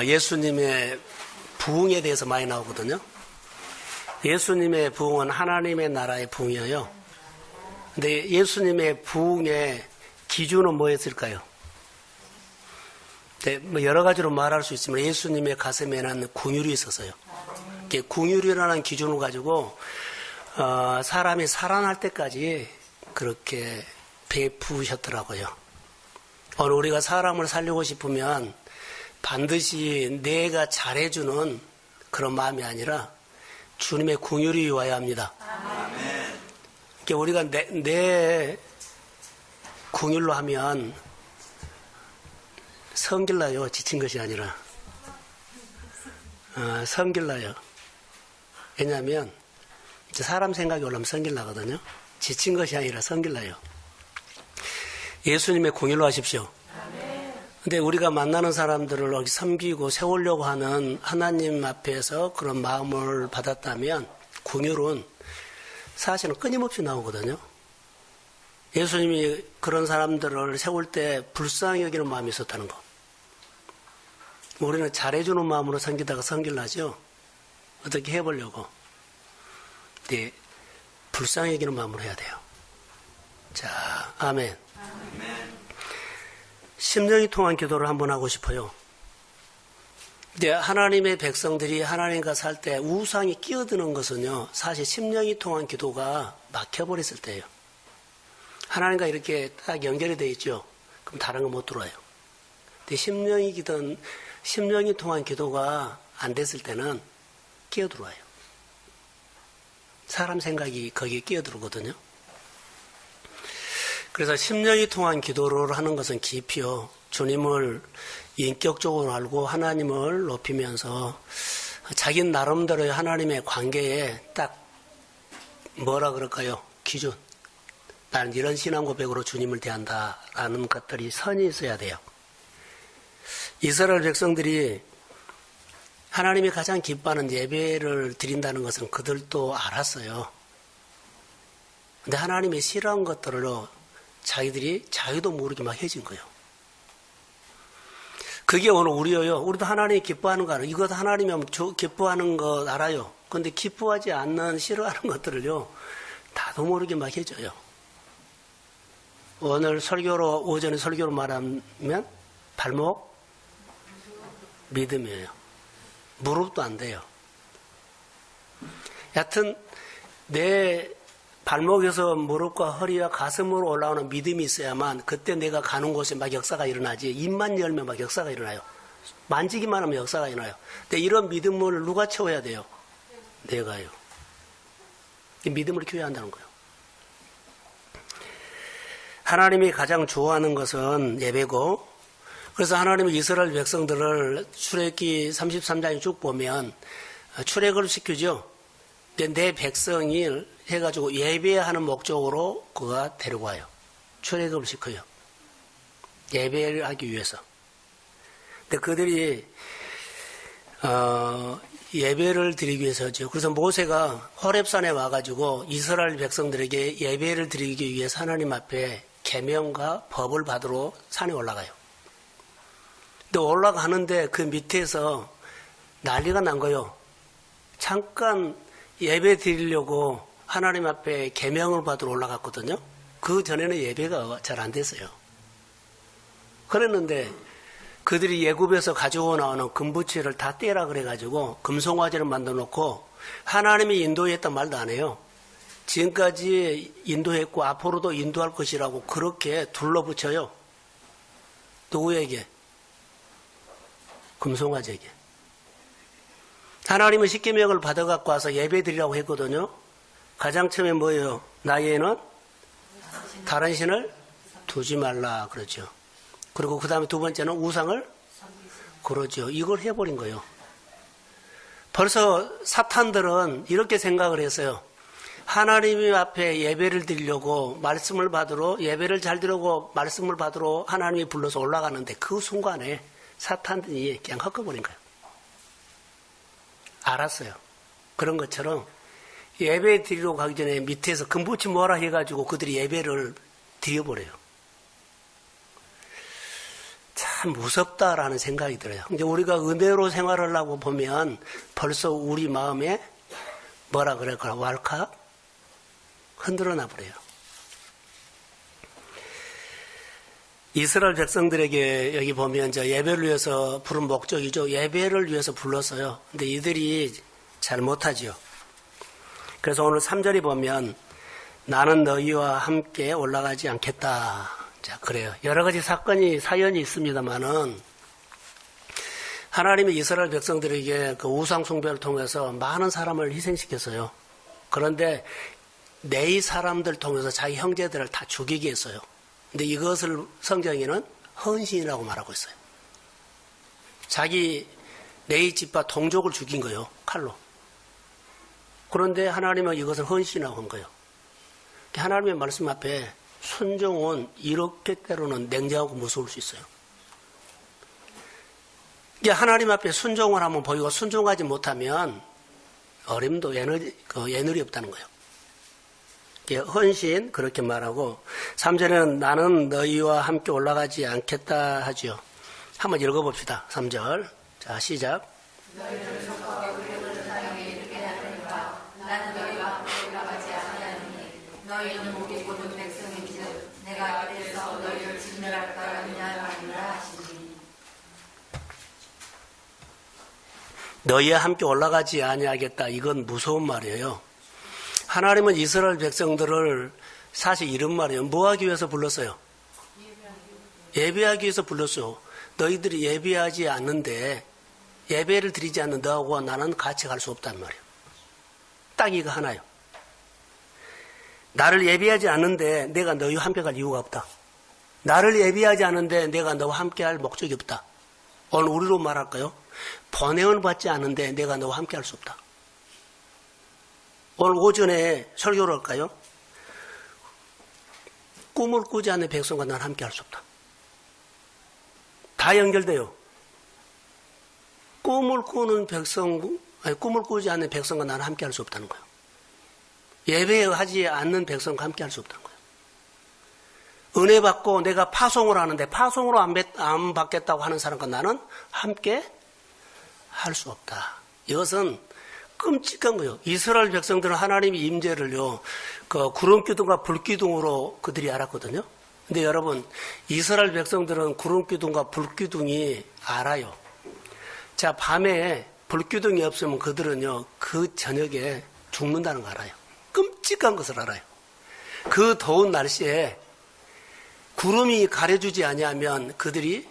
예수님의 부흥에 대해서 많이 나오거든요. 예수님의 부흥은 하나님의 나라의 부흥이에요. 근데 예수님의 부흥의 기준은 뭐였을까요? 네, 뭐 여러 가지로 말할 수 있지만 예수님의 가슴에는 궁율이 있었어요. 궁율이라는 기준을 가지고 사람이 살아날 때까지 그렇게 베푸셨더라고요. 오늘 우리가 사람을 살리고 싶으면 반드시 내가 잘해주는 그런 마음이 아니라 주님의 궁율이 와야 합니다. 아멘. 그러니까 우리가 내 궁율로 하면 성길나요. 지친 것이 아니라 성길나요. 왜냐하면 사람 생각이 올라오면 성길나거든요. 지친 것이 아니라 성길나요. 예수님의 궁율로 하십시오. 근데 우리가 만나는 사람들을 섬기고 세우려고 하는 하나님 앞에서 그런 마음을 받았다면 궁율은 사실은 끊임없이 나오거든요. 예수님이 그런 사람들을 세울 때 불쌍히 여기는 마음이 있었다는 거. 우리는 잘해주는 마음으로 섬기다가 성길나죠. 어떻게 해보려고. 네, 불쌍히 여기는 마음으로 해야 돼요. 자, 아멘. 심령이 통한 기도를 한번 하고 싶어요. 근데 하나님의 백성들이 하나님과 살 때 우상이 끼어드는 것은요, 사실 심령이 통한 기도가 막혀버렸을 때예요. 하나님과 이렇게 딱 연결이 되어 있죠. 그럼 다른 거 못 들어와요. 근데 심령이 통한 기도가 안 됐을 때는 끼어들어와요. 사람 생각이 거기에 끼어들거든요. 그래서 심령이 통한 기도를 하는 것은 깊이요. 주님을 인격적으로 알고 하나님을 높이면서 자기 나름대로의 하나님의 관계에 딱 뭐라 그럴까요? 기준. 나는 이런 신앙 고백으로 주님을 대한다라는 것들이 선이 있어야 돼요. 이스라엘 백성들이 하나님이 가장 기뻐하는 예배를 드린다는 것은 그들도 알았어요. 근데 하나님이 싫어한 것들로 자기들이 자기도 모르게 막 해진 거예요. 그게 오늘 우리예요. 우리도 하나님이 기뻐하는 거 알아요. 이것 하나님이 기뻐하는 거 알아요. 근데 기뻐하지 않는 싫어하는 것들을요, 다도 모르게 막 해줘요. 오늘 오전에 설교로 말하면 발목 믿음이에요. 무릎도 안 돼요. 여하튼 내 발목에서 무릎과 허리와 가슴으로 올라오는 믿음이 있어야만 그때 내가 가는 곳에 막 역사가 일어나지. 입만 열면 막 역사가 일어나요. 만지기만 하면 역사가 일어나요. 근데 이런 믿음을 누가 채워야 돼요? 내가요. 이 믿음을 키워야 한다는 거예요. 하나님이 가장 좋아하는 것은 예배고, 그래서 하나님이 이스라엘 백성들을 출애굽기 33장에 쭉 보면 출애굽을 시키죠. 내 백성이 해가지고 예배하는 목적으로 그가 데려와요. 출애굽을 시켜요. 예배를 하기 위해서. 근데 그들이 예배를 드리기 위해서죠. 그래서 모세가 호렙산에 와가지고 이스라엘 백성들에게 예배를 드리기 위해서 하나님 앞에 계명과 법을 받으러 산에 올라가요. 근데 올라가는데 그 밑에서 난리가 난 거예요. 잠깐 예배 드리려고 하나님 앞에 계명을 받으러 올라갔거든요. 그 전에는 예배가 잘 안 됐어요. 그랬는데 그들이 예굽에서 가지고 나오는 금부치를 다 떼라 그래가지고 금송아지를 만들어 놓고 하나님이 인도했단 말도 안 해요. 지금까지 인도했고 앞으로도 인도할 것이라고 그렇게 둘러붙여요. 누구에게? 금송아지에게. 하나님은 십계명을 받아갖고 와서 예배 드리라고 했거든요. 가장 처음에 뭐예요? 나에는 다른 신을 두지 말라 그러죠. 그리고 그 다음에 두 번째는 우상을 그러죠. 이걸 해버린 거예요. 벌써 사탄들은 이렇게 생각을 했어요. 하나님 앞에 예배를 드리려고 말씀을 받으러 예배를 잘 드리려고 말씀을 받으러 하나님이 불러서 올라가는데 그 순간에 사탄들이 그냥 헛거버린 거예요. 알았어요. 그런 것처럼 예배 드리러 가기 전에 밑에서 금붙이 뭐라 해가지고 그들이 예배를 드려버려요. 자, 참 무섭다라는 생각이 들어요. 근데 우리가 은혜로 생활하려고 보면 벌써 우리 마음에 뭐라 그럴까, 왈칵 흔들어나 버려요. 이스라엘 백성들에게 여기 보면 저 예배를 위해서 부른 목적이죠. 예배를 위해서 불렀어요. 근데 이들이 잘 못하지요. 그래서 오늘 3절에 보면 나는 너희와 함께 올라가지 않겠다. 자, 그래요. 여러 가지 사연이 있습니다만은 하나님이 이스라엘 백성들에게 그 우상 숭배를 통해서 많은 사람을 희생시켰어요. 그런데 네 사람들 통해서 자기 형제들을 다 죽이게 했어요. 근데 이것을 성경에는 헌신이라고 말하고 있어요. 자기 네 집과 동족을 죽인 거예요. 칼로. 그런데 하나님은 이것을 헌신이라고 한 거예요. 하나님의 말씀 앞에 순종은 이렇게 때로는 냉정하고 무서울 수 있어요. 하나님 앞에 순종을 하면 보이고 순종하지 못하면 어림도 예늘이 없다는 거예요. 헌신 그렇게 말하고 3절에는 나는 너희와 함께 올라가지 않겠다 하죠. 한번 읽어봅시다. 3절. 자, 시작. 너희를 속하고 우리를 사랑에 이르게 하느니라. 나는 너희와 함께 올라가지 아니하노니 너희는 목이 고든 백성인즉 내가 어디에서 너희를 진멸할까 하느냐 하시니. 너희와 함께 올라가지 아니하겠다. 이건 무서운 말이에요. 하나님은 이스라엘 백성들을 사실 이런 말이에요. 뭐 하기 위해서 불렀어요? 예배하기 위해서 불렀어요. 너희들이 예배하지 않는데 예배를 드리지 않는 너하고 나는 같이 갈 수 없단 말이에요. 딱 이거 하나요. 나를 예배하지 않는데 내가 너희와 함께 갈 이유가 없다. 나를 예배하지 않는데 내가 너와 함께 할 목적이 없다. 오늘 우리로 말할까요? 번영을 받지 않는데 내가 너와 함께 할 수 없다. 오늘 오전에 설교를 할까요? 꿈을 꾸지 않는 백성과 난 함께 할 수 없다. 다 연결돼요. 꿈을 꾸지 않는 백성과 나는 함께 할 수 없다는 거예요. 예배하지 않는 백성과 함께 할 수 없다는 거예요. 은혜 받고 내가 파송을 하는데 파송으로 안 받겠다고 하는 사람과 나는 함께 할 수 없다. 이것은 끔찍한 거예요. 이스라엘 백성들은 하나님의 임재를요, 그 구름기둥과 불기둥으로 그들이 알았거든요. 근데 여러분, 이스라엘 백성들은 구름기둥과 불기둥이 알아요. 자, 밤에 불기둥이 없으면 그들은요, 그 저녁에 죽는다는 거 알아요. 끔찍한 것을 알아요. 그 더운 날씨에 구름이 가려주지 아니하면 그들이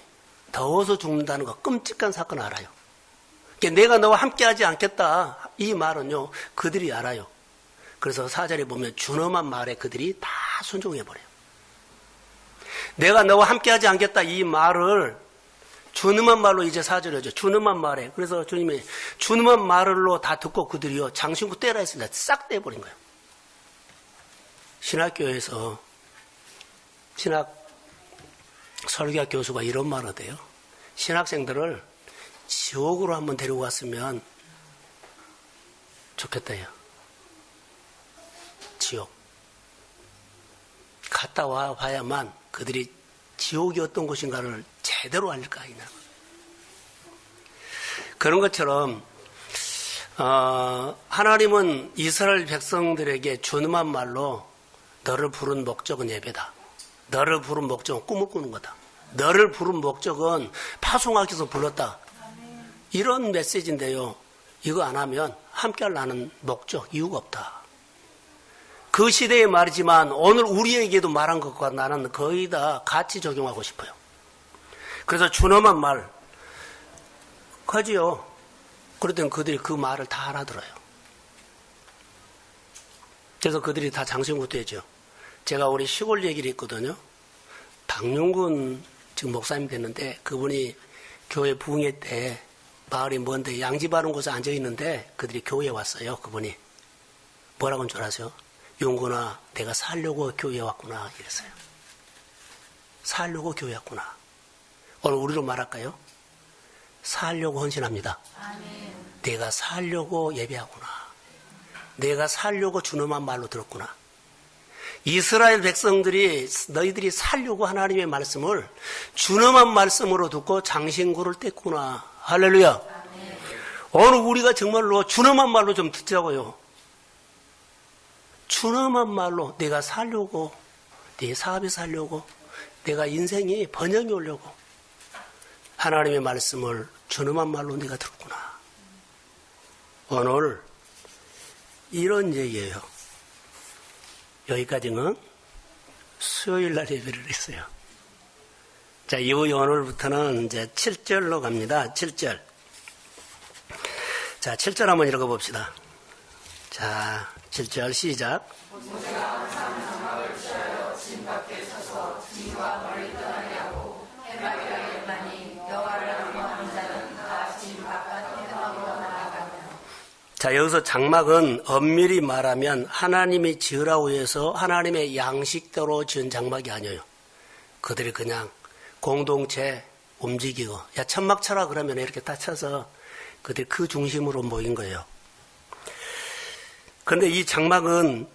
더워서 죽는다는 거 끔찍한 사건을 알아요. 내가 너와 함께하지 않겠다. 이 말은요, 그들이 알아요. 그래서 4절에 보면 준엄한 말에 그들이 다 순종해버려요. 내가 너와 함께하지 않겠다. 이 말을 준엄한 말로 이제 4절에 하죠. 준엄한 말에. 그래서 주님이 준엄한 말로 다 듣고 그들이요, 장신구 떼라 했습니다. 싹 떼버린 거예요. 신학교에서 신학 설교학 교수가 이런 말을 해요. 신학생들을 지옥으로 한번 데리고 갔으면 좋겠다요. 지옥. 갔다 와 봐야만 그들이 지옥이 어떤 곳인가를 제대로 알까 하나. 그런 것처럼 하나님은 이스라엘 백성들에게 준엄한 말로 너를 부른 목적은 예배다. 너를 부른 목적은 꿈을 꾸는 거다. 너를 부른 목적은 파송하기 위해서 불렀다. 이런 메시지인데요. 이거 안 하면 함께할 나는 목적, 이유가 없다. 그 시대의 말이지만 오늘 우리에게도 말한 것과 나는 거의 다 같이 적용하고 싶어요. 그래서 준엄한 말 하지요. 그랬더니 그들이 그 말을 다 알아들어요. 그래서 그들이 다 장신구 떼죠. 제가 우리 시골 얘기를 했거든요. 박용군 지금 목사님 됐는데 그분이 교회 부흥회 때 마을이 먼데 양지바른 곳에 앉아있는데 그들이 교회에 왔어요. 그분이 뭐라고 한 줄 아세요? 용군아, 내가 살려고 교회에 왔구나 이랬어요. 살려고 교회에 왔구나. 오늘 우리로 말할까요? 살려고 헌신합니다. 아멘. 내가 살려고 예배하구나. 내가 살려고 준엄한 말로 들었구나. 이스라엘 백성들이 너희들이 살려고 하나님의 말씀을 준엄한 말씀으로 듣고 장신구를 뗐구나. 할렐루야. 오늘 우리가 정말로 준엄한 말로 좀 듣자고요. 준엄한 말로 내가 살려고, 내 사업이 살려고, 내가 인생이 번영이 오려고 하나님의 말씀을 준엄한 말로 내가 들었구나. 오늘 이런 얘기예요. 여기까지는 수요일 날 예배를 했어요. 자, 이후에 오늘부터는 이제 7절로 갑니다. 7절. 자, 7절 한번 읽어봅시다. 자, 7절 시작. 자, 여기서 장막은 엄밀히 말하면 하나님이 지으라고 해서 하나님의 양식대로 지은 장막이 아니에요. 그들이 그냥 공동체 움직이고, 야, 천막 쳐라 그러면 이렇게 다 쳐서 그들이 그 중심으로 모인 거예요. 그런데 이 장막은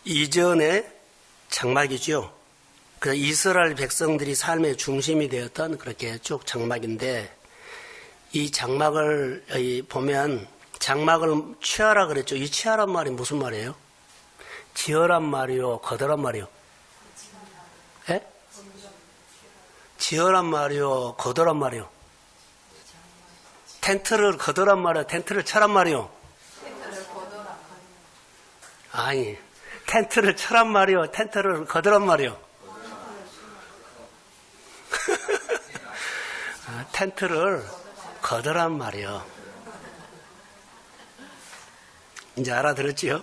이전의 장막이죠. 그래서 이스라엘 백성들이 삶의 중심이 되었던 그렇게 쭉 장막인데, 이 장막을 보면 장막을 취하라 그랬죠. 이 취하란 말이 무슨 말이에요? 지어란 말이요, 거두란 말이요? 예? 지어란 말이요, 거두란 말이요? 텐트를 거두란 말이요, 텐트를 쳐란 말이요? 아니, 텐트를 쳐란 말이요, 텐트를 거두란 말이요? 텐트를 거두란 말이요. 이제 알아들었지요?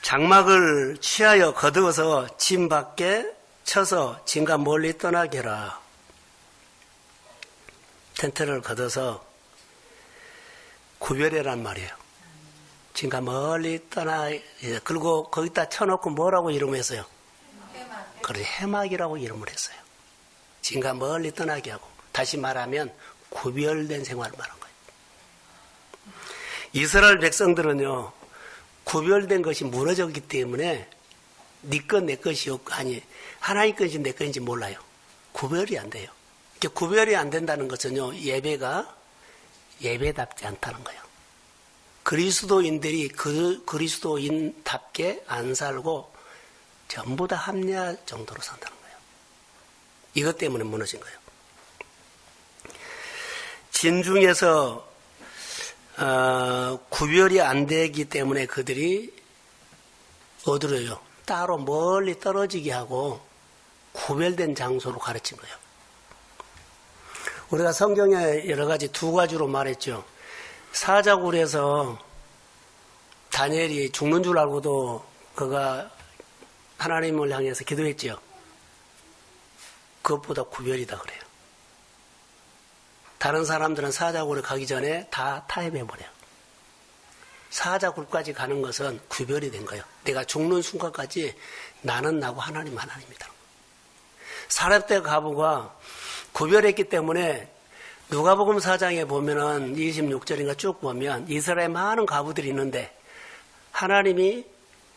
장막을 취하여 거두어서 진 밖에 쳐서 진과 멀리 떠나게 해라. 텐트를 거둬서 구별해란 말이에요. 진과 멀리 떠나, 그리고 거기다 쳐놓고 뭐라고 이름을 했어요? 그래서 해막이라고 이름을 했어요. 진과 멀리 떠나게 하고, 다시 말하면 구별된 생활을 말한 거예요. 이스라엘 백성들은요, 구별된 것이 무너졌기 때문에 네 것 내 것이 아니 하나님 것인지 내 것인지 몰라요. 구별이 안 돼요. 구별이 안 된다는 것은요, 예배가 예배답지 않다는 거예요. 그리스도인들이 그리스도인답게 안 살고 전부 다 합리화 정도로 산다는 거예요. 이것 때문에 무너진 거예요. 진중에서 구별이 안 되기 때문에 그들이 어디로요? 따로 멀리 떨어지게 하고 구별된 장소로 가르친 거예요. 우리가 성경에 여러 가지 두 가지로 말했죠. 사자굴에서 다니엘이 죽는 줄 알고도 그가 하나님을 향해서 기도했죠. 그것보다 구별이다 그래요. 다른 사람들은 사자굴에 가기 전에 다 타협해버려요. 사자굴까지 가는 것은 구별이 된 거예요. 내가 죽는 순간까지 나는 나고 하나님 하나님이다. 사렙대 가부가 구별했기 때문에 누가복음 4장에 보면은 26절인가 쭉 보면 이스라엘 많은 가부들이 있는데 하나님이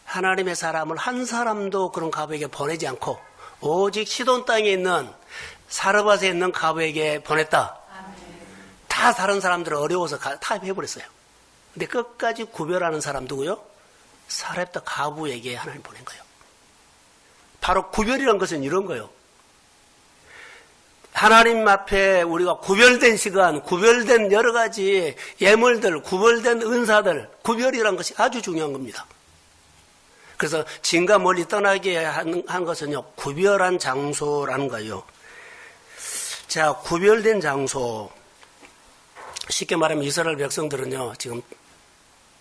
하나님의 사람을 한 사람도 그런 가부에게 보내지 않고 오직 시돈 땅에 있는 사르밧에 있는 가부에게 보냈다. 다 다른 사람들은 어려워서 타협해버렸어요. 근데 끝까지 구별하는 사람 누구요? 사렙다 가부에게 하나님 보낸 거예요. 바로 구별이라는 것은 이런 거예요. 하나님 앞에 우리가 구별된 시간, 구별된 여러 가지 예물들, 구별된 은사들, 구별이라는 것이 아주 중요한 겁니다. 그래서 진과 멀리 떠나게 한 것은요, 구별한 장소라는 거예요. 자, 구별된 장소. 쉽게 말하면 이스라엘 백성들은요, 지금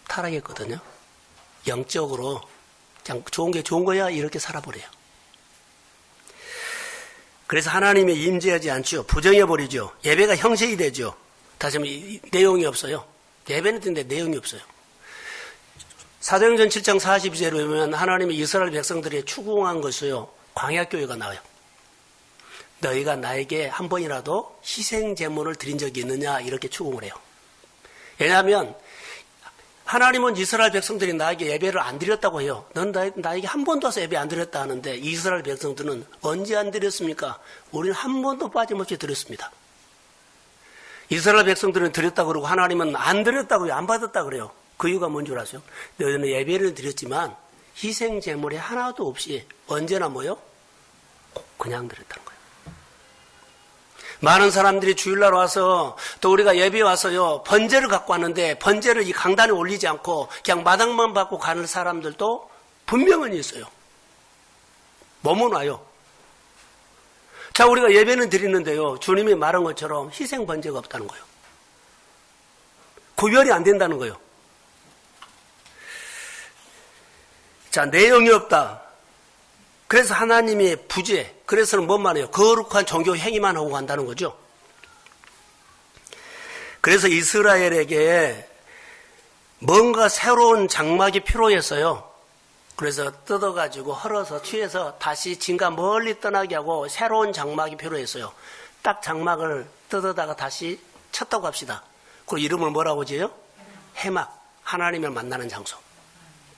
타락했거든요. 영적으로 그냥 좋은 게 좋은 거야 이렇게 살아버려요. 그래서 하나님이 임재하지 않죠. 부정해버리죠. 예배가 형식이 되죠. 다시 한번 내용이 없어요. 예배는 되는데 내용이 없어요. 사도행전 7장 42절에 보면 하나님이 이스라엘 백성들이 추궁한 것이요, 광야교회가 나와요. 너희가 나에게 한 번이라도 희생 제물을 드린 적이 있느냐 이렇게 추궁을 해요. 왜냐하면 하나님은 이스라엘 백성들이 나에게 예배를 안 드렸다고 해요. 넌 나에게 한 번도 와서 예배 안 드렸다 하는데 이스라엘 백성들은 언제 안 드렸습니까? 우리는 한 번도 빠짐없이 드렸습니다. 이스라엘 백성들은 드렸다고 그러고 하나님은 안 드렸다고요. 안 받았다 그래요. 그 이유가 뭔 줄 아세요? 너희는 예배를 드렸지만 희생 제물이 하나도 없이 언제나 뭐요? 그냥 드렸다는 거예요. 많은 사람들이 주일날 와서 또 우리가 예배에 와서요 번제를 갖고 왔는데 번제를 이 강단에 올리지 않고 그냥 마당만 받고 가는 사람들도 분명히 있어요. 뭐뭐 와요. 자, 우리가 예배는 드리는데요 주님이 말한 것처럼 희생 번제가 없다는 거예요. 구별이 안 된다는 거예요. 자, 내용이 없다. 그래서 하나님의 부재, 그래서는 뭔 말이에요? 거룩한 종교 행위만 하고 간다는 거죠. 그래서 이스라엘에게 뭔가 새로운 장막이 필요했어요. 그래서 뜯어가지고 헐어서 취해서 다시 진가 멀리 떠나게 하고 새로운 장막이 필요했어요. 딱 장막을 뜯어다가 다시 쳤다고 합시다. 그 이름을 뭐라고 지어요? 해막, 하나님을 만나는 장소.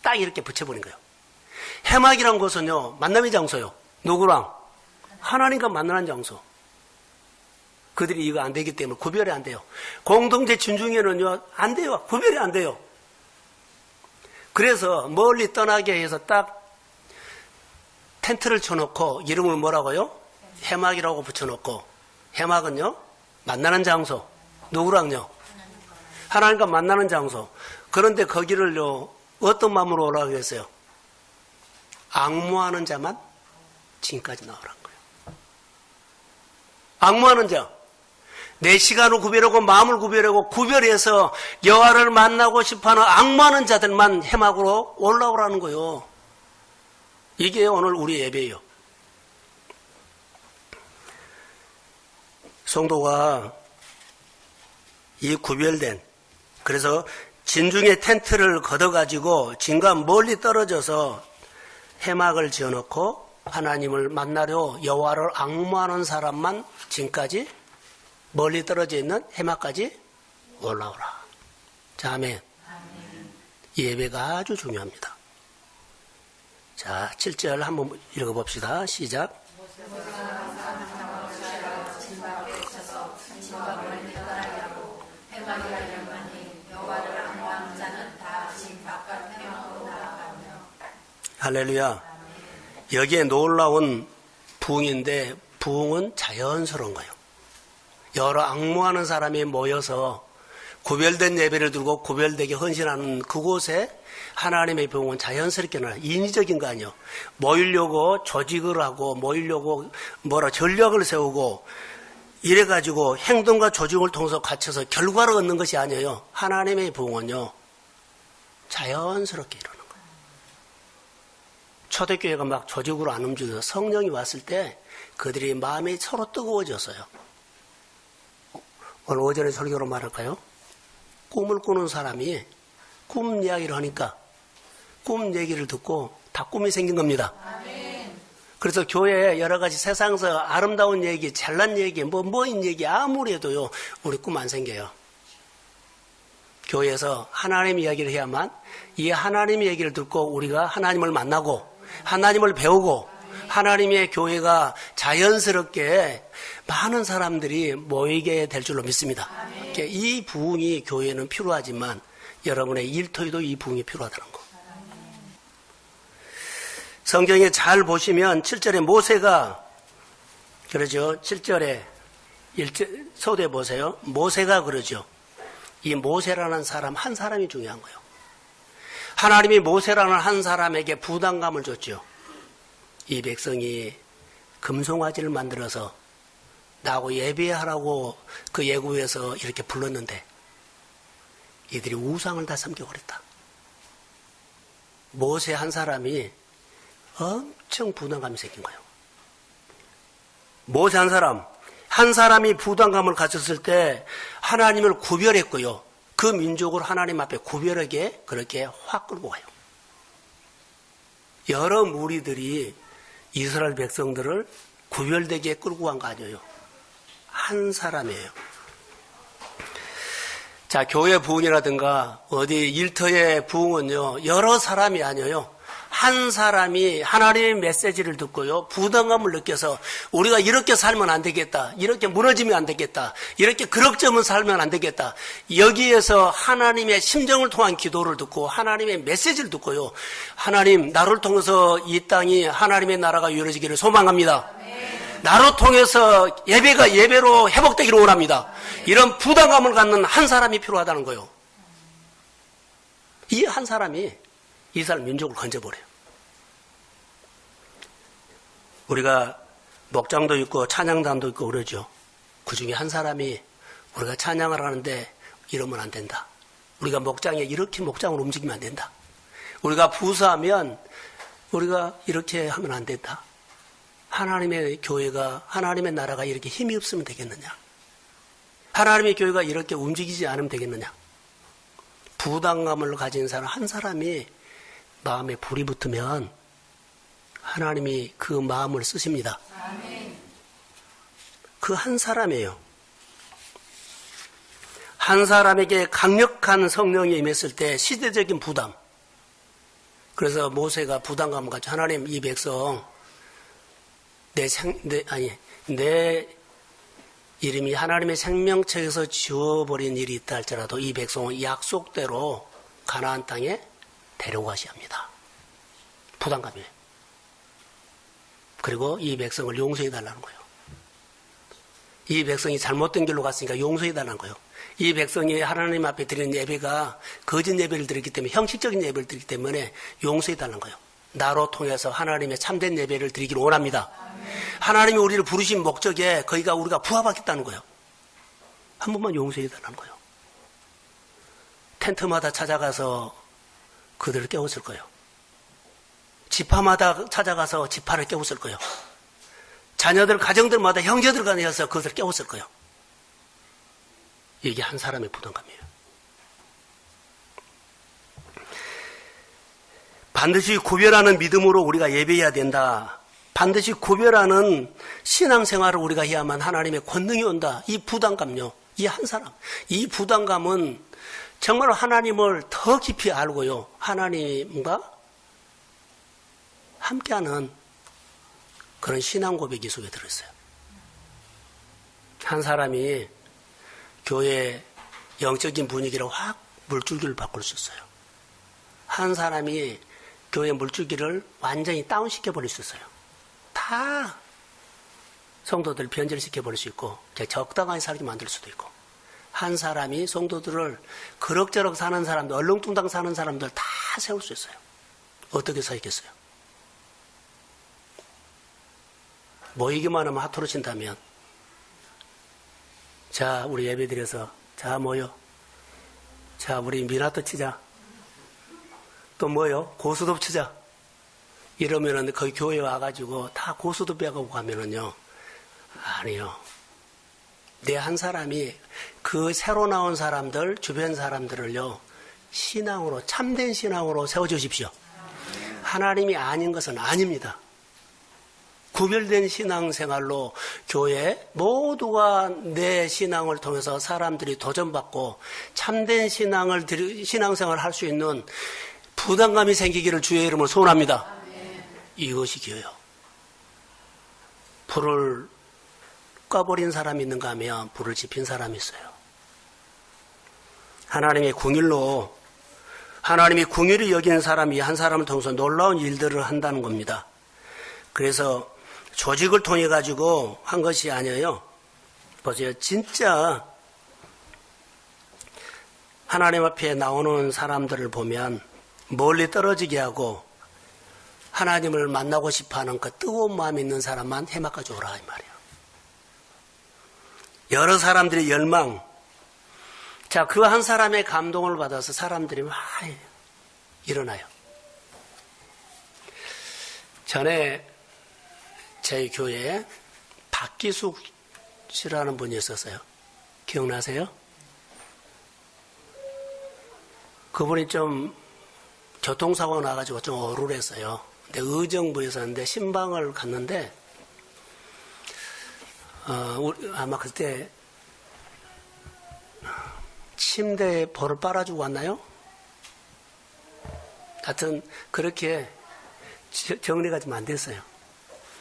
딱 이렇게 붙여버린 거예요. 해막이란 것은요 만남의 장소요. 누구랑? 하나님과 만나는 장소. 그들이 이거 안 되기 때문에 구별이 안 돼요. 공동체 진중에는요 안 돼요. 구별이 안 돼요. 그래서 멀리 떠나게 해서 딱 텐트를 쳐놓고 이름을 뭐라고요? 해막이라고 붙여놓고, 해막은요 만나는 장소. 누구랑요? 하나님과 만나는 장소. 그런데 거기를요 어떤 마음으로 오라고 했어요? 앙모하는 자만 지금까지 나오라는 거예요. 앙모하는 자, 내 시간을 구별하고 마음을 구별하고 구별해서 여호와를 만나고 싶어하는 앙모하는 자들만 해막으로 올라오라는 거예요. 이게 오늘 우리 예배예요. 성도가 이 구별된, 그래서 진중의 텐트를 걷어가지고 진과 멀리 떨어져서 해막을 지어놓고 하나님을 만나려 여호와를 앙모하는 사람만 지금까지 멀리 떨어져 있는 해막까지 올라오라. 자, 아멘. 이 예배가 아주 중요합니다. 자, 7절 한번 읽어봅시다. 시작. 할렐루야. 여기에 놀라운 부흥인데 부흥은 자연스러운 거예요. 여러 앙모하는 사람이 모여서 구별된 예배를 들고 구별되게 헌신하는 그곳에 하나님의 부흥은 자연스럽게 나요. 인위적인 거 아니에요. 모이려고 조직을 하고 모이려고 전략을 세우고 이래가지고 행동과 조직을 통해서 갖춰서 결과를 얻는 것이 아니에요. 하나님의 부흥은요 자연스럽게 일어나요. 초대교회가 막 조직으로 안 움직여서 성령이 왔을 때 그들이 마음이 서로 뜨거워졌어요. 오늘 오전에 설교로 말할까요? 꿈을 꾸는 사람이 꿈 이야기를 하니까 꿈 얘기를 듣고 다 꿈이 생긴 겁니다. 그래서 교회에 여러 가지 세상에서 아름다운 얘기, 잘난 얘기, 뭐인 얘기 아무리 해도요 우리 꿈 안 생겨요. 교회에서 하나님 이야기를 해야만 이 하나님 얘기를 듣고 우리가 하나님을 만나고 하나님을 배우고 하나님의 교회가 자연스럽게 많은 사람들이 모이게 될 줄로 믿습니다. 이 부흥이 교회는 필요하지만 여러분의 일터에도 이 부흥이 필요하다는 거. 성경에 잘 보시면 7절에 모세가 그러죠. 7절에 서두에 보세요. 모세가 그러죠. 이 모세라는 사람 한 사람이 중요한 거예요. 하나님이 모세라는 한 사람에게 부담감을 줬죠. 이 백성이 금송아지를 만들어서 나하고 예배하라고 그 예구에서 이렇게 불렀는데 이들이 우상을 다 섬겨버렸다. 모세 한 사람이 엄청 부담감이 생긴 거예요. 모세 한 사람이 부담감을 가졌을 때 하나님을 구별했고요. 그 민족을 하나님 앞에 구별하게 그렇게 확 끌고 가요. 여러 무리들이 이스라엘 백성들을 구별되게 끌고 간 거 아니에요. 한 사람이에요. 자, 교회 부흥이라든가 어디 일터의 부흥은요, 여러 사람이 아니에요. 한 사람이 하나님의 메시지를 듣고요, 부담감을 느껴서 우리가 이렇게 살면 안 되겠다, 이렇게 무너지면 안 되겠다, 이렇게 그럭저럭 살면 안 되겠다, 여기에서 하나님의 심정을 통한 기도를 듣고 하나님의 메시지를 듣고요, 하나님, 나를 통해서 이 땅이 하나님의 나라가 이루어지기를 소망합니다. 나로 통해서 예배가 예배로 회복되기를 원합니다. 이런 부담감을 갖는 한 사람이 필요하다는 거예요. 이 한 사람이 이스라엘 민족을 건져버려요. 우리가 목장도 있고 찬양단도 있고 그러죠. 그 중에 한 사람이 우리가 찬양을 하는데 이러면 안 된다. 우리가 목장에 이렇게 목장을 움직이면 안 된다. 우리가 부수하면 우리가 이렇게 하면 안 된다. 하나님의 교회가, 하나님의 나라가 이렇게 힘이 없으면 되겠느냐? 하나님의 교회가 이렇게 움직이지 않으면 되겠느냐? 부담감을 가진 사람 한 사람이 마음에 불이 붙으면 하나님이 그 마음을 쓰십니다. 그 한 사람이에요. 한 사람에게 강력한 성령이 임했을 때 시대적인 부담. 그래서 모세가 부담감을 가지고 하나님, 이 백성 내 이름이 하나님의 생명책에서 지워버린 일이 있다 할지라도 이 백성은 약속대로 가나안 땅에 데려가셔야 합니다. 부담감이에요. 그리고 이 백성을 용서해달라는 거예요. 이 백성이 잘못된 길로 갔으니까 용서해달라는 거예요. 이 백성이 하나님 앞에 드리는 예배가 거짓 예배를 드리기 때문에, 형식적인 예배를 드리기 때문에 용서해달라는 거예요. 나로 통해서 하나님의 참된 예배를 드리기를 원합니다. 하나님이 우리를 부르신 목적에 거기가 우리가 부합하겠다는 거예요. 한 번만 용서해달라는 거예요. 텐트마다 찾아가서 그들을 깨웠을 거예요. 지파마다 찾아가서 지파를 깨웠을 거예요. 자녀들, 가정들마다 형제들 간에서 그것을 깨웠을 거예요. 이게 한 사람의 부담감이에요. 반드시 구별하는 믿음으로 우리가 예배해야 된다. 반드시 구별하는 신앙생활을 우리가 해야만 하나님의 권능이 온다. 이 부담감요. 이 한 사람. 이 부담감은 정말 하나님을 더 깊이 알고요, 하나님과 함께하는 그런 신앙 고백이 속에 들어있어요. 한 사람이 교회 영적인 분위기를 확 물줄기를 바꿀 수 있어요. 한 사람이 교회 물줄기를 완전히 다운시켜버릴 수 있어요. 다 성도들 변절시켜버릴 수 있고 적당하게 살게 만들 수도 있고, 한 사람이 성도들을 그럭저럭 사는 사람들, 얼렁뚱땅 사는 사람들 다 세울 수 있어요. 어떻게 서 있겠어요? 모이기만 하면 하토로 친다면, 자, 우리 예배드려서, 자, 모여. 자, 우리 미나토 치자. 또 뭐요? 고수톱 치자. 이러면은 거기 교회 와가지고 다 고수톱 배워가고 가면은요, 아니요. 내 한 사람이 그 새로 나온 사람들, 주변 사람들을요, 신앙으로, 참된 신앙으로 세워주십시오. 하나님이 아닌 것은 아닙니다. 구별된 신앙생활로 교회 모두가 내 신앙을 통해서 사람들이 도전받고 참된 신앙생활을 할 수 있는 부담감이 생기기를 주의 이름으로 소원합니다. 이것이 기회요. 불을 꺼버린 사람이 있는가 하면 불을 지핀 사람이 있어요. 하나님의 궁일로, 하나님이 궁일을 여기는 사람이 한 사람을 통해서 놀라운 일들을 한다는 겁니다. 그래서 조직을 통해 가지고 한 것이 아니에요. 보세요. 진짜 하나님 앞에 나오는 사람들을 보면 멀리 떨어지게 하고 하나님을 만나고 싶어하는 그 뜨거운 마음이 있는 사람만 해막까지 오라 이 말이에요. 여러 사람들의 열망, 자, 그 한 사람의 감동을 받아서 사람들이 막 일어나요. 전에 저희 교회에 박기숙 씨라는 분이 있었어요. 기억나세요? 그분이 좀 교통사고 나가지고 좀 어눌했어요. 근데 의정부에서 했는데 신방을 갔는데 아마 그때 침대에 볼을 빨아주고 왔나요? 하여튼 그렇게 정리가 좀 안 됐어요.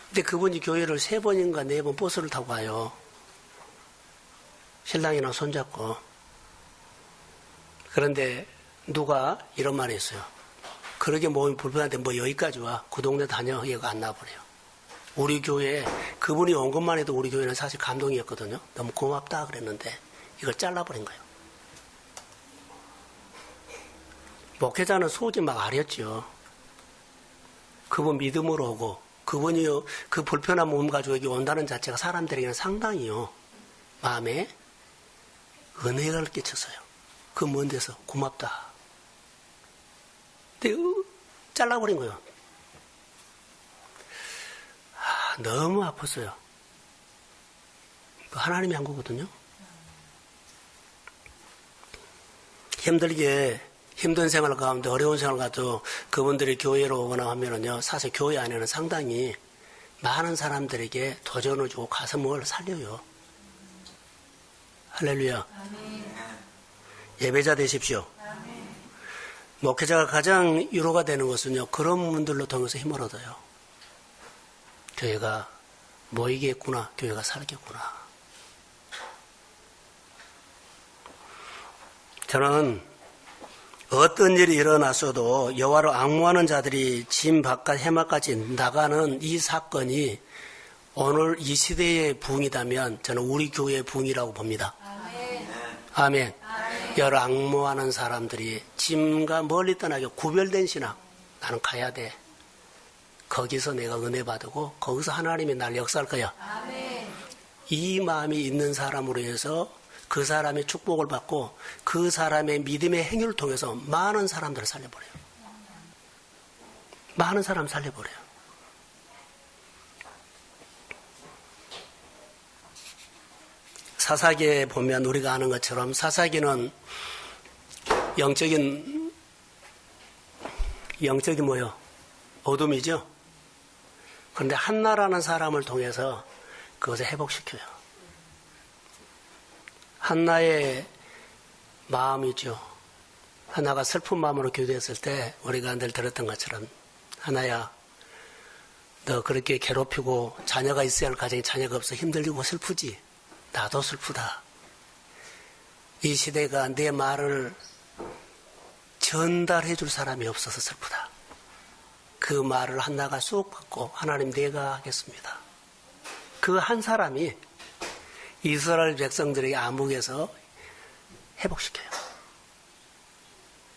근데 그분이 교회를 3번인가 4번 버스를 타고 와요. 신랑이랑 손잡고. 그런데 누가 이런 말을 했어요. 그러게 몸이 불편한데 뭐 여기까지 와. 그 동네 다녀. 얘가 안 나와버려요. 우리 교회에 그분이 온 것만 해도 우리 교회는 사실 감동이었거든요. 너무 고맙다 그랬는데 이걸 잘라버린 거예요. 목회자는 속이 막 아렸죠. 그분 믿음으로 오고 그분이 그 불편한 몸 가지고 여기 온다는 자체가 사람들에게는 상당히요. 마음에 은혜가 끼쳤어요. 그 먼 데서 고맙다. 근데 잘라버린 거예요. 너무 아팠어요. 하나님이 한 거거든요. 힘든 생활 가운데 어려운 생활 가도 그분들이 교회로 오거나 하면은요, 사실 교회 안에는 상당히 많은 사람들에게 도전을 주고 가슴을 살려요. 할렐루야. 아멘. 예배자 되십시오. 아멘. 목회자가 가장 위로가 되는 것은요, 그런 분들로 통해서 힘을 얻어요. 교회가 모이겠구나, 교회가 살겠구나. 저는 어떤 일이 일어났어도 여호와를 앙모하는 자들이 짐 바깥 해마까지 나가는 이 사건이 오늘 이 시대의 부흥이라면 저는 우리 교회의 부흥이라고 봅니다. 아멘. 아멘. 아멘. 여러 앙모하는 사람들이 짐과 멀리 떠나게 구별된 신앙. 나는 가야 돼. 거기서 내가 은혜 받고 거기서 하나님이 날 역사할 거야. 아멘. 이 마음이 있는 사람으로 해서 그 사람의 축복을 받고 그 사람의 믿음의 행위를 통해서 많은 사람들을 살려버려요. 많은 사람 살려버려요. 사사기에 보면 우리가 아는 것처럼 사사기는 영적인 뭐요? 어둠이죠? 그런데 한나라는 사람을 통해서 그것을 회복시켜요. 한나의 마음이죠. 한나가 슬픈 마음으로 교대했을 때 우리가 늘 들었던 것처럼 한나야, 너 그렇게 괴롭히고 자녀가 있어야 할 가정에 자녀가 없어 힘들고 슬프지? 나도 슬프다. 이 시대가 내 말을 전달해 줄 사람이 없어서 슬프다. 그 말을 한나가 쑥 받고 하나님 내가 하겠습니다. 그 한 사람이 이스라엘 백성들에게 암흑에서 회복시켜요.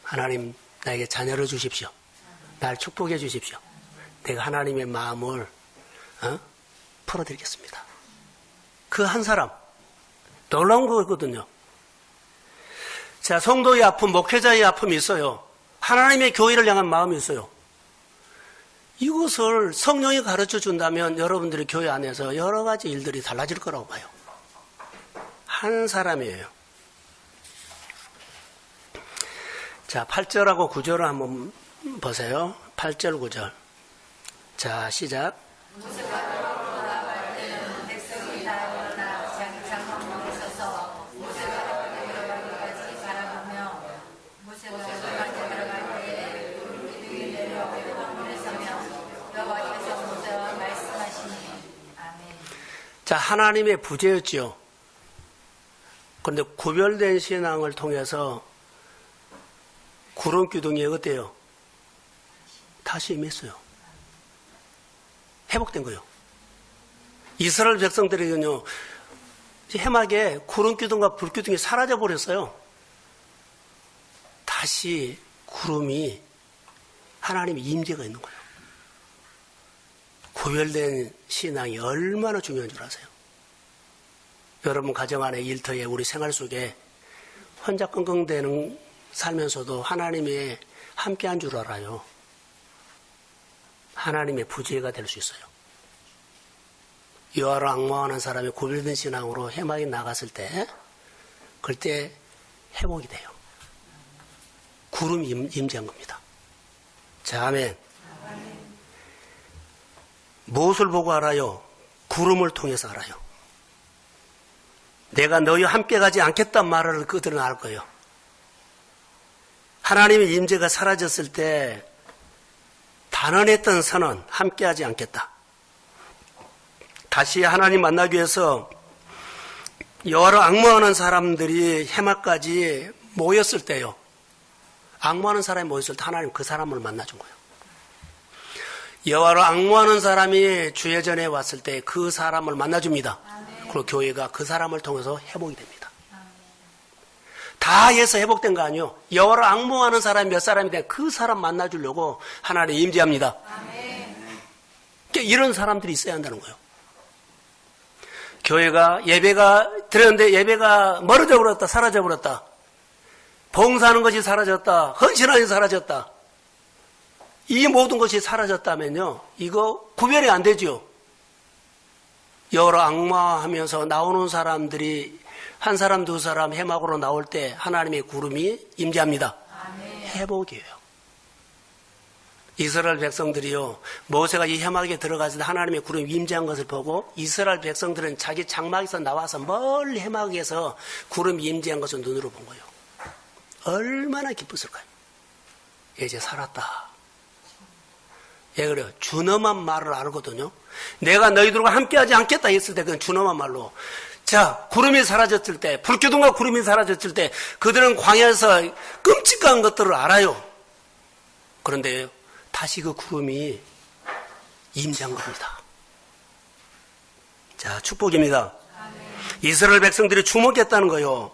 하나님 나에게 자녀를 주십시오. 날 축복해 주십시오. 내가 하나님의 마음을 풀어드리겠습니다. 그 한 사람 놀라운 거거든요. 자, 성도의 아픔, 목회자의 아픔이 있어요. 하나님의 교회를 향한 마음이 있어요. 이것을 성령이 가르쳐 준다면 여러분들이 교회 안에서 여러 가지 일들이 달라질 거라고 봐요. 한 사람이에요. 자, 8절하고 9절을 한번 보세요. 8절, 9절. 자, 시작. 자, 하나님의 부재였죠. 그런데 구별된 신앙을 통해서 구름 기둥이 어때요? 다시 임했어요. 회복된 거예요. 이스라엘 백성들에게는요, 해막에 구름 기둥과 불 기둥이 사라져 버렸어요. 다시 구름이 하나님의 임재가 있는 거예요. 구별된 신앙이 얼마나 중요한 줄 아세요? 여러분 가정 안에 일터에 우리 생활 속에 혼자 끙끙대는 살면서도 하나님의 함께한 줄 알아요. 하나님의 부재가 될 수 있어요. 여호와를 앙모하는 사람이 구별된 신앙으로 해막에 나갔을 때 그때 회복이 돼요. 구름이 임재한 겁니다. 자, 아멘. 무엇을 보고 알아요? 구름을 통해서 알아요. 내가 너희와 함께 가지 않겠단 말을 그들은 알 거예요. 하나님의 임재가 사라졌을 때 단언했던 선언, 함께하지 않겠다. 다시 하나님 만나기 위해서 여호와를 앙모하는 사람들이 해마까지 모였을 때요. 앙모하는 사람이 모였을 때 하나님 그 사람을 만나준 거예요. 여호와를 앙모하는 사람이 주예전에 왔을 때 그 사람을 만나줍니다. 그리고 교회가 그 사람을 통해서 회복이 됩니다. 다 해서 회복된 거 아니에요. 여호와를 앙모하는 사람이 몇 사람인데 그 사람 만나주려고 하나님 임재합니다. 그러니까 이런 사람들이 있어야 한다는 거예요. 교회가 예배가 드렸는데 예배가 멀어져 버렸다, 사라져 버렸다. 봉사하는 것이 사라졌다, 헌신하는 것이 사라졌다. 이 모든 것이 사라졌다면요, 이거 구별이 안 되죠. 여러 악마하면서 나오는 사람들이 한 사람 두 사람 해막으로 나올 때 하나님의 구름이 임재합니다. 회복이에요. 이스라엘 백성들이요, 모세가 이 해막에 들어갔을 때 하나님의 구름이 임재한 것을 보고 이스라엘 백성들은 자기 장막에서 나와서 멀리 해막에서 구름이 임재한 것을 눈으로 본 거예요. 얼마나 기뻤을까요? 이제 살았다. 예, 그래요. 준엄한 말을 알거든요. 내가 너희들과 함께하지 않겠다 했을 때 그건 준엄한 말로. 자, 구름이 사라졌을 때, 불기둥과 구름이 사라졌을 때 그들은 광야에서 끔찍한 것들을 알아요. 그런데 다시 그 구름이 임재한 겁니다. 자, 축복입니다. 이스라엘 백성들이 주목했다는 거예요.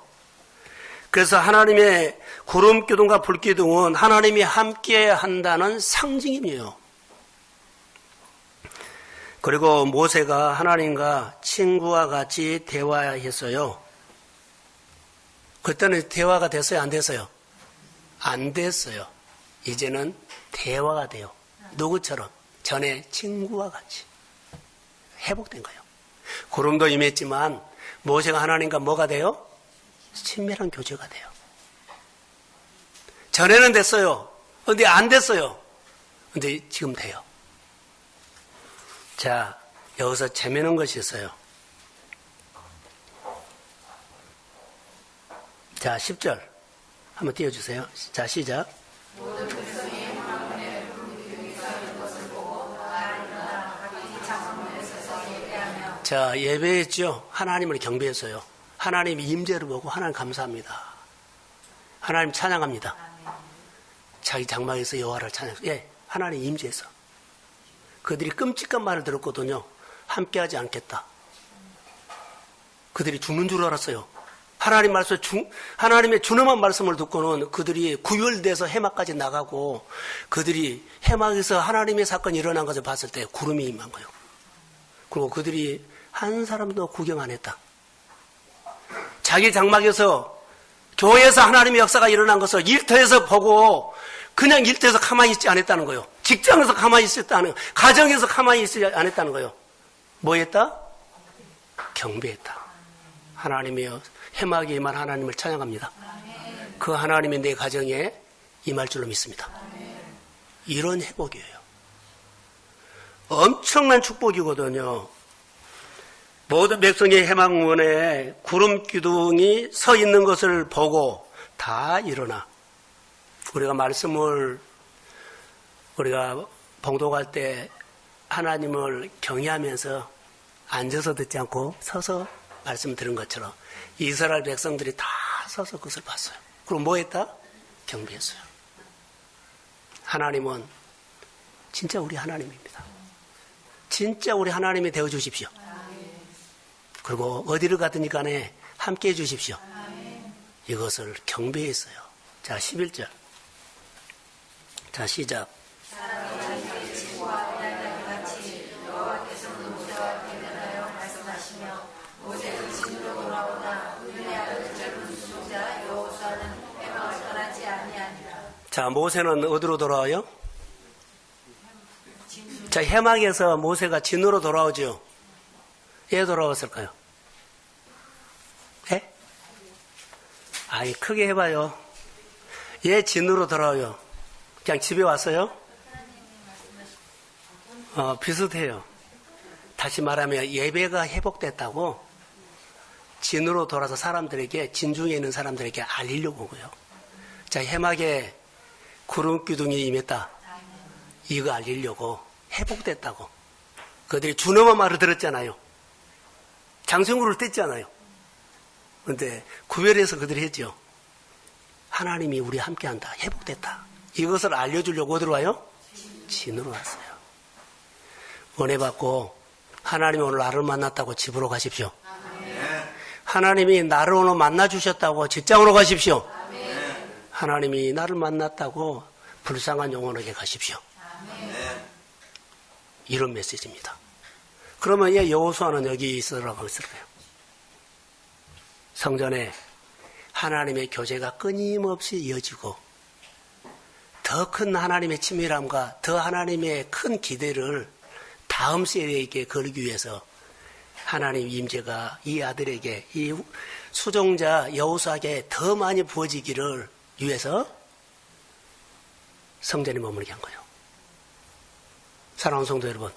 그래서 하나님의 구름 기둥과 불 기둥은 하나님이 함께 한다는 상징이에요. 그리고 모세가 하나님과 친구와 같이 대화했어요. 그때는 대화가 됐어요? 안 됐어요? 안 됐어요. 이제는 대화가 돼요. 누구처럼? 전에 친구와 같이 회복된 거예요. 구름도 임했지만 모세가 하나님과 뭐가 돼요? 친밀한 교제가 돼요. 전에는 됐어요. 근데 안 됐어요. 근데 지금 돼요. 자, 여기서 재미있는 것이 있어요. 자, 10절 한번 띄워주세요. 자, 시작. 자, 예배했죠. 하나님을 경배했어요. 하나님의 임재를 보고 하나님 감사합니다. 하나님 찬양합니다. 자기 장막에서 여호와를 찬양해서, 예, 하나님 임재해서. 그들이 끔찍한 말을 들었거든요. 함께하지 않겠다. 그들이 죽는 줄 알았어요. 하나님 말씀, 하나님의 준엄한 말씀을 듣고는 그들이 구별돼서 해막까지 나가고 그들이 해막에서 하나님의 사건이 일어난 것을 봤을 때 구름이 임한 거예요. 그리고 그들이 한 사람도 구경 안 했다. 자기 장막에서 교회에서 하나님의 역사가 일어난 것을 일터에서 보고 그냥 일터에서 가만히 있지 않았다는 거예요. 직장에서 가만히 있었다는 거예요. 가정에서 가만히 있지 않았다는 거예요. 뭐 했다? 경배했다. 하나님이여, 해막에 임한 하나님을 찬양합니다. 그 하나님이 내 가정에 임할 줄로 믿습니다. 이런 회복이에요. 엄청난 축복이거든요. 모든 백성의 해막문에 구름 기둥이 서 있는 것을 보고 다 일어나. 우리가 말씀을 우리가 봉독할 때 하나님을 경외하면서 앉아서 듣지 않고 서서 말씀 들은 것처럼 이스라엘 백성들이 다 서서 그것을 봤어요. 그럼 뭐 했다? 경배했어요. 하나님은 진짜 우리 하나님입니다. 진짜 우리 하나님이 되어 주십시오. 그리고 어디를 가든지 간에 함께 해 주십시오. 이것을 경배했어요. 자, 11절. 자, 시작. 자, 모세는 어디로 돌아와요? 자, 해막에서 모세가 진으로 돌아오죠. 왜 돌아왔을까요? 예? 아이, 크게 해봐요. 예, 진으로 돌아와요. 그냥 집에 왔어요? 비슷해요. 다시 말하면 예배가 회복됐다고 진으로 돌아서 사람들에게, 진중에 있는 사람들에게 알리려고 온 거예요. 자, 해막에 구름 기둥이 임했다. 이거 알리려고 회복됐다고. 그들이 준엄한 말을 들었잖아요. 장성구를 뗐잖아요. 그런데 구별해서 그들이 했죠. 하나님이 우리 함께한다. 회복됐다. 이것을 알려주려고 어디로 와요? 진으로 왔어요. 은혜 받고 하나님이 오늘 나를 만났다고 집으로 가십시오. 하나님이 나를 오늘 만나주셨다고 직장으로 가십시오. 하나님이 나를 만났다고 불쌍한 영혼에게 가십시오. 이런 메시지입니다. 그러면 얘 여호수아는 여기 있으라고 했을까요? 성전에 하나님의 교제가 끊임없이 이어지고 더 큰 하나님의 친밀함과 더 하나님의 큰 기대를 다음 세대에게 걸기 위해서 하나님 임재가 이 아들에게, 이 수종자 여호수아에게 더 많이 부어지기를 위해서 성전에 머무르게 한 거예요. 사랑하는 성도 여러분,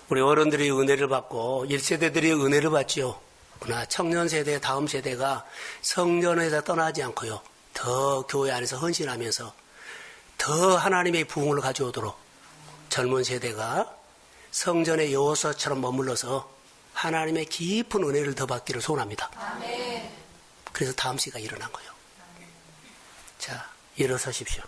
우리 어른들이 은혜를 받고 1세대들이 은혜를 받지요. 그러나 청년 세대, 다음 세대가 성전에서 떠나지 않고요. 더 교회 안에서 헌신하면서 더 하나님의 부흥을 가져오도록 젊은 세대가 성전의 여호수아처럼 머물러서 하나님의 깊은 은혜를 더 받기를 소원합니다. 그래서 다음 시가 일어난 거예요. 자, 일어서십시오.